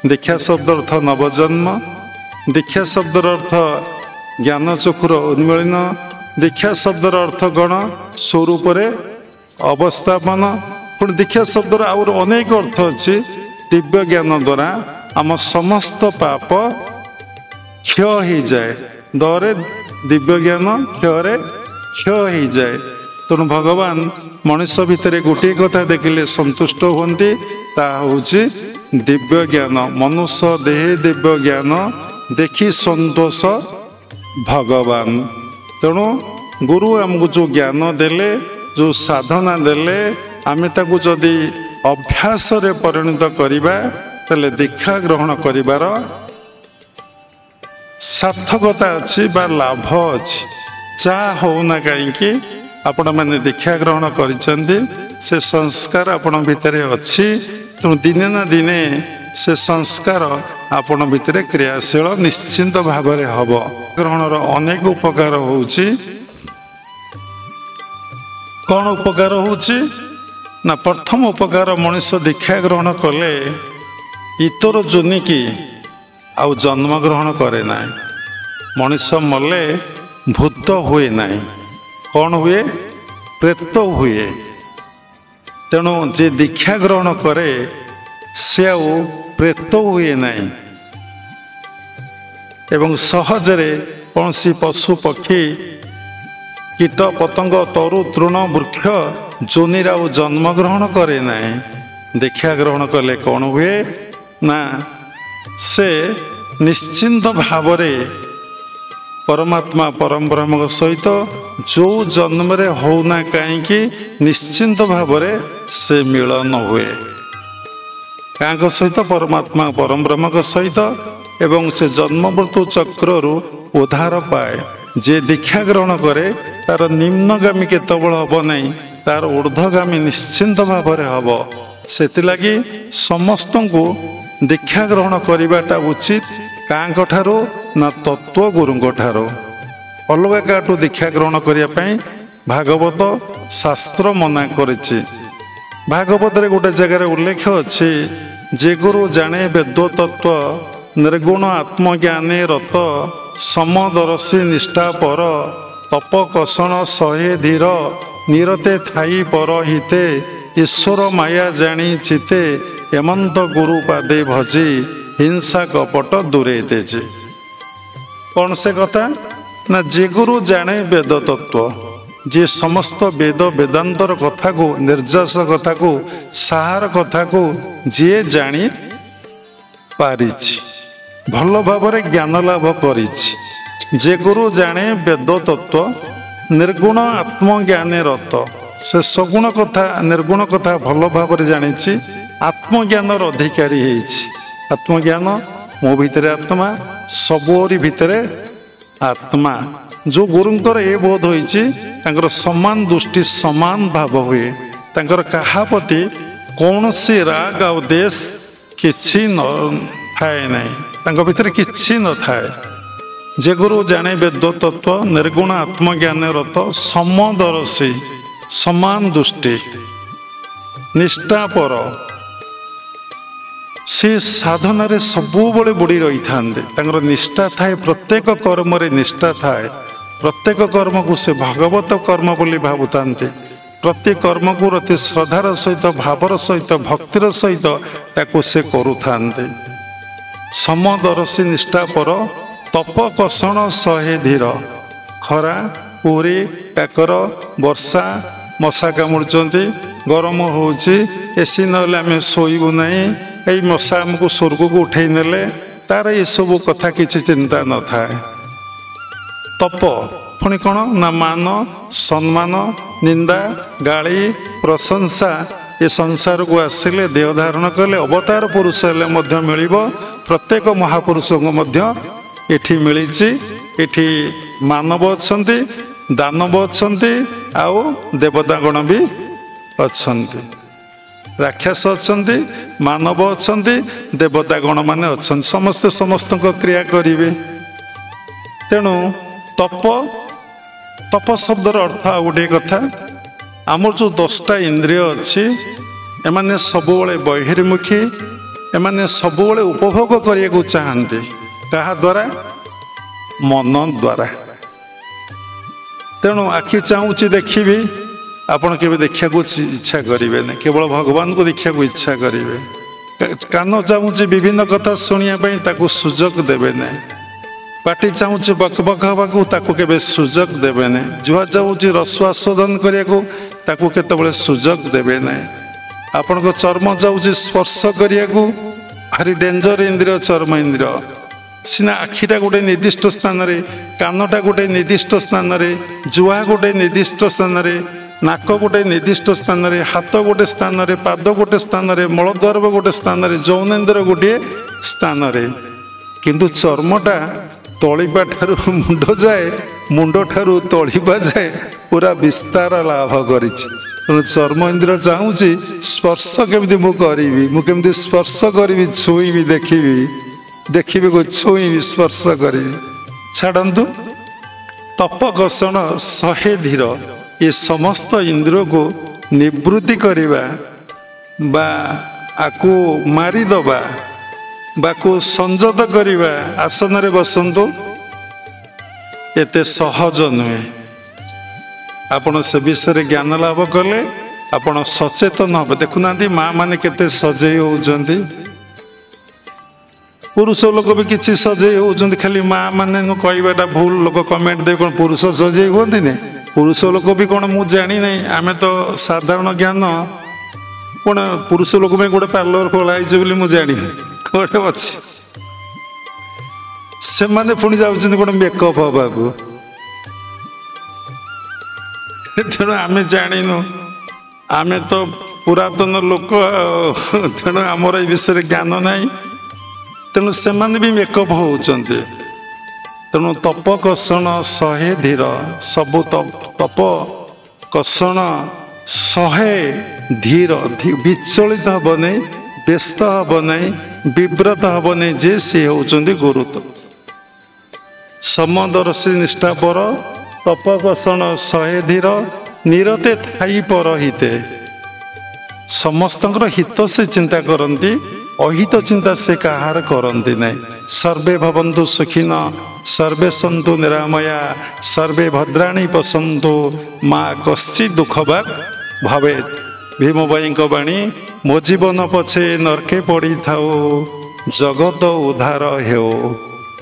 दीक्षा शब्द अर्थ नवजन्म, दीक्षा शब्द अर्थ ज्ञान चक्षुर उन्मीलन, दीक्षा शब्द अर्थ गण स्वरूप अवस्थापन। पुणी दीक्षा शब्द आउर अनेक अर्थ अच्छी। दिव्य ज्ञान द्वारा आम समस्त पाप क्षय हो जाए। दरे दिव्य ज्ञान क्षय क्षय हो जाए। तेणु भगवान मनुष्य भितर गोटे कथा देखिले संतुष्ट होती, ताकि दिव्य ज्ञान। मनुष्य देह दिव्य ज्ञान देखी संतोष भगवान। तेणु गुरु आमको जो ज्ञान देले, जो साधना देले, आम ताकू जदि अभ्यास रे परिणत करिबा तले दीक्षा ग्रहण करिबार सार्थकता अच्छी बा लाभ अच्छी। चा होना कहीं आपण मैंने दीक्षा ग्रहण करिसेंती, से संस्कार आपण भितर अच्छी। तेणु दिने ना दिने से संस्कार आपण भितर क्रियाशील निश्चिंत भाव में हम। ग्रहणर अनेक उपकार होउची। कौन उपकार होउची ना, प्रथम उपकार मनुष्य दीक्षा ग्रहण कले इतर जोनि की आउ जन्म ग्रहण करे ना। मनुष्य मले भूत हुए ना, कौन हुए? प्रेत हुए। तेणु जे दीक्षा ग्रहण करे से आउ प्रेत हुए ना। एवं सहजरे कौन सी पशु पक्षी कीट पतंग तरु तृण वृक्ष जोनिर आउ जन्म ग्रहण करे ना। दीक्षा ग्रहण कले कौन हुए ना, से निश्चिंत भाव परमात्मा परम ब्रह्म सहित जो जन्म रे होना कहीं निश्चिंत भाव से मिलन हुए। क्या सहित? परमात्मा परम ब्रह्म सहित। एवं से जन्म मृत्यु चक्र उद्धार पाए। जे दीक्षा ग्रहण करे तार निम्नगामी केतबल हम नहीं, तार ऊर्ध्वगामी निश्चिंत भाव हम। से समस्त को दीक्षा ग्रहण करवाटा उचित। काँ ठारो ना तत्व गुरु ठारो। अलग काटू दीक्षा ग्रहण करने भागवत शास्त्र मना करिछि। भागवत रे गोटे जगह उल्लेख अच्छी, जे गुरु जाने वेद तत्व निर्गुण आत्मज्ञाने रत समदर्शी निष्ठा पर तप कषण सहे धीर निरते थाई पर हिते ईश्वर माया जानी चिते एमंत गुरु पादे भजी हिंसा कपट दूरे तेजे। कौन से कथा ना, जे गुरु जाने वेद तत्व, जे समस्त वेद वेदांतर कथा को निर्जास कथा को सार कथा को जे जानी पारिछि, भल भाव ज्ञान लाभ करिछि। जे गुरु जाने वेद तत्व निर्गुण आत्मज्ञाने रत, से सगुण कथा निर्गुण कथा भल भाव जानी आत्मज्ञान अधिकारी होइछि। आत्मज्ञान मो भितर आत्मा सबोरी भितर आत्मा। जो गुरुंकर ए बोध होइछि तांकर समान दृष्टि समान भाव हुए। तांकर कहा प्रति कौन सी राग आ देश किछि न थाए नहीं, तांकर भितर किछि न थाए। जे गुरु जाने वेद तत्व निर्गुण आत्मज्ञान रत समदर्शी समान दृष्टि निष्ठा पर, से साधन सबु बड़े बुड़ी रही था। निष्ठा थाए, प्रत्येक कर्म रे निष्ठा थाए। प्रत्येक कर्म को से भागवत कर्म बोली भावुता। प्रति कर्म को अति श्रद्धार सहित भावर सहित भक्तिर सहित ताको से करुता। समदर्शी निष्ठा पर तप कषण सहे धीर। खरा पुरी काकर वर्षा मशा कामुड़ुंट, गरम होची, एसी नले आम शोबू नहीं, यही मशा आमको स्वर्ग को उठे नेले, तार ये सब कथा किसी चिंता न थाए। तप पुणी कौन ना, मान सम्मान निंदा गाली प्रशंसा ये संसार को आसिले देह धारण कले अवतार पुरुष हेले मध्य मिलिबो। प्रत्येक महापुरुष को मध्य एठी मिलिछि। एठी मानव अछंती, दानव अछंती, आउ देवता गण भी अछंती। राक्षस अछंती, मानव अछंती, देवता गण माने अछंती। समस्ते समस्त क्रिया करिवे। तेणु तप तप शब्दर अर्थ आ गोटे कथा, आमर जो 10टा इंद्रिय अच्छी एमाने सबुबले बहिर्मुखी एमाने सबुबले उपभोग करने को चाहते कहा द्वारा मन द्वारा तेणु आखि चाहूँगी देखी आपण के देखा इच्छा करेंगे ना केवल भगवान को देखा इच्छा करेंगे कान चाहूँगी विभिन्न कथा शुणापी सुजोग देवे ना पाटी चाहूँगी बक बक हवा के सुजोग देवे ना जुआ चाहूँगी रस आस्वादन करने को केतबले सुजोग देवे ना आपण को चर्म चाहूँगी स्पर्श करने को भारी डेंजर इंद्रिय चर्म इंद्रिय सीना आखिटा गोटे निर्दिष्ट स्थान रे कानटा गोटे निर्दिष्ट स्थान रे जुआ गोटे निर्दिष्ट स्थान रे नाक गोटे निर्दिष्ट स्थान रे हाथ गोटे स्थान रे पाद गोटे स्थान रे मलद्वार गोटे स्थान रे जौनेन्द्र गोटे स्थान रे किंतु चर्मटा तलिबा ठारू मुंड जाए मुंड ठारू तलिबा जाए पूरा विस्तार लाभ करिछि चर्म इंद्र चाहूँगी स्पर्श केमती मुझे स्पर्श करी छुईबी देखी को छुईबी स्पर्श करी छाड़ू तप कषण 100 धीर ये समस्त इंद्र को निवृत्ति करवा बा आकु मारिदबा बाकु संजत करवा आसन रे बसंतु एते सहज नुहे आपण से विषय ज्ञान लाभ कले आपण सचेतन हम देखुना माँ मैंने केते सजई होउचंती पुरुष लोक भी किसी सजई होउचंती खाली माँ मैंने कहवाटा भूल लोक कमेंट दे कौन पुरुष सजई होती नहीं पुरुष लोक भी कौन मुझे जानी नहीं आम तो साधारण ज्ञान कौन पुरुष लोक में गोटे पार्लर खोलाई बोली मुझे जानी गोटे अच्छे से मैंने पुणी जाऊँ कौन मेकअप हवा को तेणु आम जाणीनु आम तो पुरातन लोक तेणु आमर ये विषय ज्ञान नहीं तेणु से भी मेकअप होउचंती तेणु तप कषण 100 धीर सबु तप कषण 100 धीर विचलित हम नहीं व्यस्त हम नहीं विव्रत हम नहीं जे सी होउचंती गुरुत्व समदर्शी निष्ठापर तप कषण 100 धीर निरते थाई परहिते समस्त हित से चिंता करती अहित चिंता से कहार करती नहीं सर्वे भवन्तु सुखिन सर्वे सन्तु निरामया सर्वे भद्राणि पश्यन्तु माँ कश्चित् दुःखभाग् भवेत् भीम भाई बाणी मो जीवन पछे नरके पड़ी थाओ जगत उद्धार हो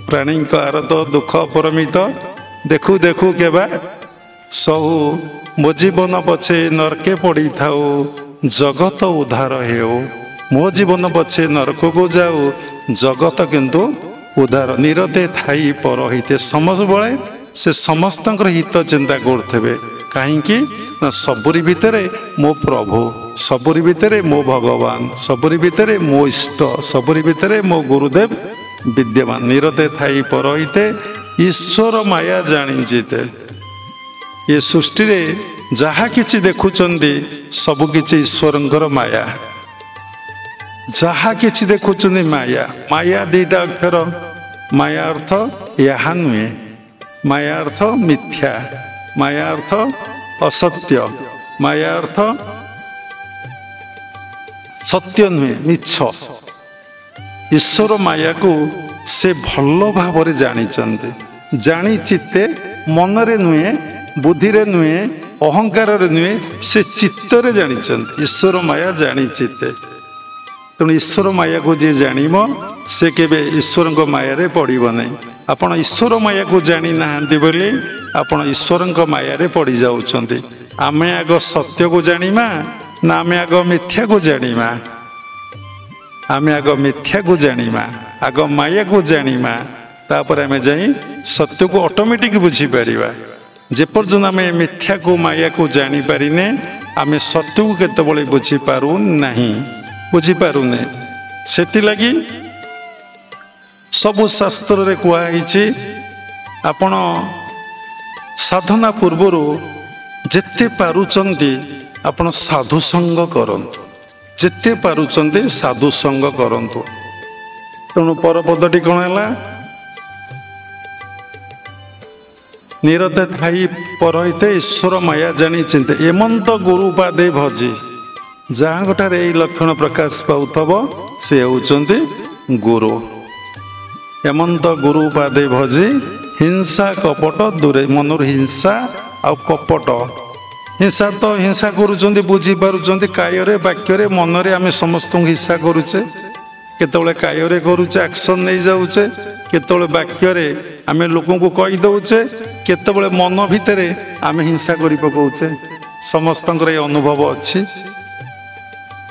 प्राणी आरत दुख परमित देखु देखु केबा सहु मो जीवन पछे नरके पड़ी थाओ जगत उद्धार हो मो जीवन पछे नरक को जाओ जगत किंतु उद्धार निरते थाई परहिते समस्त बळे से समस्त हित चिंता करते कहीं ना सबुरी भितर मो प्रभु सबुरी भितर मो भगवान सबुरी भितर मो इष्ट सबुरी भितर मो गुरुदेव विद्यमान निरते थाई परहिते ईश्वर माया जानी जीते ये सृष्टि रे जहा किछि देखुचंदी सबु किछि ईश्वरंकर माया जहा किछि देखुचंदी माया माया दीटा अक्षर माया अर्थ यहा नुहे माया अर्थ मिथ्या माया अर्थ असत्य माया अर्थ सत्य नुहे मिछ ईश्वर माया को से भल भाव जानी जानी चित्ते मनरे नुहे बुद्धि रे नुहे अहंकार रे नुहे से चित्तरे जानी ईश्वर माया जानी चित्ते तेणु ईश्वर माया को जी जानिब से केबे ईश्वर को माया रे पड़िब नहीं आपण ईश्वर माया को जानी नाहांती बोली आपण ईश्वर माया रे पड़ी जाउछंती आमे आग सत्य को जानिमा ना आमे आग मिथ्या को जानिमा आमे आग मिथ्या को जानिमा आग माया को जानिमा तापर आमे जाई सत्य को ऑटोमेटिक बुझी परिबा जेपर्यंत आमे मिथ्या को माया को जानी पारिने आमे सत्य को केतबळे बुझी पारु नाही बुझी पारुने सेति लगी सबु शास्त्र रे कुआइछि आपण साधना पूर्वरु जेते पारुचंती आपण साधु संग करंतु जेते पारुचंती साधु संग करंतु तेणु परपदटी कौन है निरते थाई परहिते ईश्वर माया जानी चिंते एमंत गुरु पादे भजी जहाँ गोटार यही लक्षण प्रकाश पाउथब ସେ ହେଉଛନ୍ତି ଗୁରୁ। ଏମନ୍ତ ଗୁରୁ ଉପାଧି ଭଜି ହିଂସା କପଟ ଦୂରେ। ମନରୁ ହିଂସା ଆଉ କପଟ, ହିଂସା ତ ହିଂସା କରୁଛନ୍ତି ବୁଝିପାରୁଛନ୍ତି, କାୟରେ ବାକ୍ୟରେ ମନରେ ଆମେ ସମସ୍ତଙ୍କୁ ହିଂସା କରୁଛେ। କେତେବେଳେ କାୟରେ କରୁଛେ, ଆକ୍ସନ୍ ନେଇଯାଉଛେ, କେତେବେଳେ ବାକ୍ୟରେ ଆମେ ଲୋକଙ୍କୁ କହିଦେଉଛେ, କେତେବେଳେ ମନ ଭିତରେ ଆମେ ହିଂସା କରି ପକାଉଛେ। ସମସ୍ତଙ୍କର ଏ ଅନୁଭବ ଅଛି।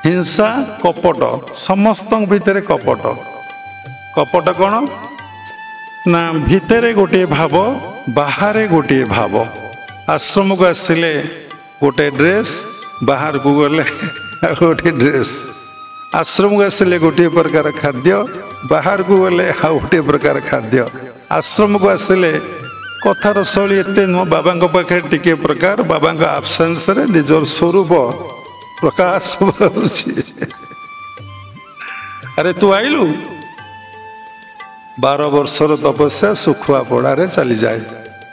ହିଂସା କପଟ, ସମସ୍ତଙ୍କ ଭିତରେ କପଟ। କପଟ କ'ଣ ନା ଭିତରେ ଗୋଟିଏ ଭାବ, ବାହାରେ ଗୋଟିଏ ଭାବ। ଆଶ୍ରମକୁ ଆସିଲେ ଗୋଟିଏ ଡ୍ରେସ୍, ବାହାରକୁ ଗଲେ ଆଉ ଗୋଟିଏ ଡ୍ରେସ୍। ଆଶ୍ରମକୁ ଆସିଲେ ଗୋଟିଏ ପ୍ରକାର ଖାଦ୍ୟ, ବାହାରକୁ ଗଲେ ଆଉ ଗୋଟିଏ ପ୍ରକାର ଖାଦ୍ୟ। ଆଶ୍ରମକୁ ଆସିଲେ କଥାର ଶୈଳୀ ଏତେ ନୁହଁ, ବାବାଙ୍କ ପାଖରେ ଟିକିଏ ପ୍ରକାର, ବାବାଙ୍କ ଆବସେନ୍ସରେ ନିଜର ସ୍ୱରୂପ ପ୍ରକାଶ ହେଉଛି। ଆରେ ତୁ ଆଇଲୁ, 12 ବର୍ଷର ତପସ୍ୟା ଶୁଖୁଆ ପୋଡ଼ାରେ ଚାଲିଯାଏ।